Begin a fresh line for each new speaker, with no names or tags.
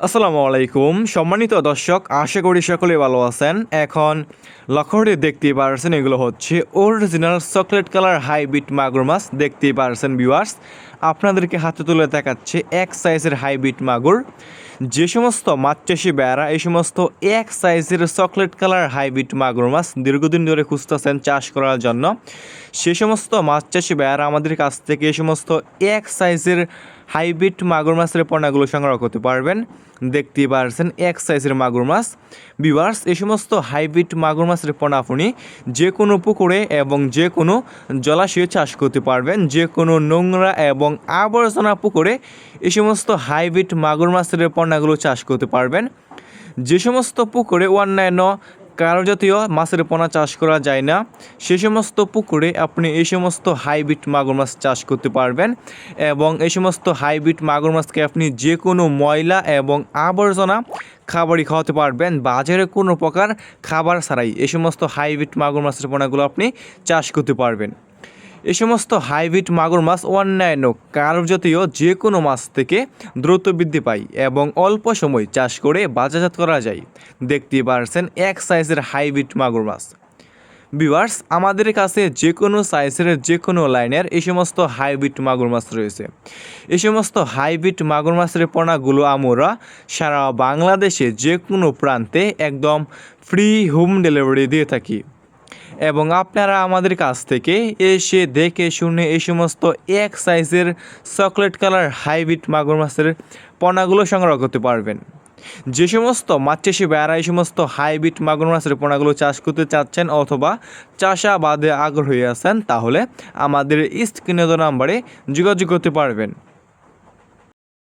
আসসালামু আলাইকুম সম্মানিত দর্শক, আশা করি সকলেই ভালো আছেন। এখন লক্ষ্যটি দেখতেই পারছেন, এগুলো হচ্ছে অরিজিনাল চকলেট কালার হাইব্রিড মাগুর মাছ। দেখতেই পারছেন ভিউয়ার্স, আপনাদেরকে হাতে তুলে দেখাচ্ছে এক সাইজের হাইব্রিড মাগুর। যে সমস্ত মাছ চাষি বেড়া এই সমস্ত এক সাইজের চকলেট কালার হাইব্রিড মাগুর মাছ দীর্ঘদিন ধরে খুঁজতেছেন চাষ করার জন্য, সে সমস্ত মাছ চাষি বেড়া আমাদের কাছ থেকে এই সমস্ত এক সাইজের হাইব্রিড মাগুর মাছের পোনাগুলো সংগ্রহ করতে পারবেন। দেখতেই পারছেন এক সাইজের মাগুর মাছ। ভিউয়ার্স, এই সমস্ত হাইব্রিড মাগুর মাছের পোনা আপনি যে কোনো পুকুরে এবং যে কোনো জলাশয়ে চাষ করতে পারবেন। যে কোনো নোংরা এবং আবর্জনা পুকুরে এই সমস্ত হাইব্রিড মাগুর মাছের পোনাগুলো চাষ করতে পারবেন। যে সমস্ত পুকুরে অন্যান্য কারজাতীয় মাছের পোনা চাষ করা যায় না, সে সমস্ত পুকুরে আপনি এই সমস্ত হাইব্রিড মাগুর মাছ চাষ করতে পারবেন। এবং এই সমস্ত হাইব্রিড মাগুর মাছকে আপনি যে কোনো ময়লা এবং আবর্জনা খাবারই খাওয়াতে পারবেন, বাজারে কোনো প্রকার খাবার ছাড়াই এই সমস্ত হাইব্রিড মাগুর মাছের পোনাগুলো আপনি চাষ করতে পারবেন। এই সমস্ত হাইব্রিড মাগুর মাছ অন্যান্য কার্বজাতীয় যে কোনো মাছ থেকে দ্রুত বৃদ্ধি পায় এবং অল্প সময় চাষ করে বাজারজাত করা যায়। দেখতেই পারছেন এক সাইজের হাইব্রিড মাগুর মাছ। ভিউয়ার্স, আমাদের কাছে যে কোনো সাইজের যে কোনো লাইনের এই সমস্ত হাইব্রিড মাগুর মাছ রয়েছে। এই সমস্ত হাইব্রিড মাগুর মাছের পোনাগুলো আমরা সারা বাংলাদেশে যে কোনো প্রান্তে একদম ফ্রি হোম ডেলিভারি দিয়ে থাকি এবং আপনারা আমাদের কাছ থেকে এসে দেখে শুনে এই সমস্ত এক সাইজের চকলেট কালার হাইব্রিড মাগুর মাছের পোনাগুলো সংগ্রহ করতে পারবেন। যে সমস্ত মাছ চাষি ভাইয়েরা এই সমস্ত হাইব্রিড মাগুর মাছের পোনাগুলো চাষ করতে চাচ্ছেন অথবা চাষাবাদে আগ্রহী আছেন, তাহলে আমাদের স্ক্রিনে দেওয়া নাম্বারে যোগাযোগ করতে পারবেন।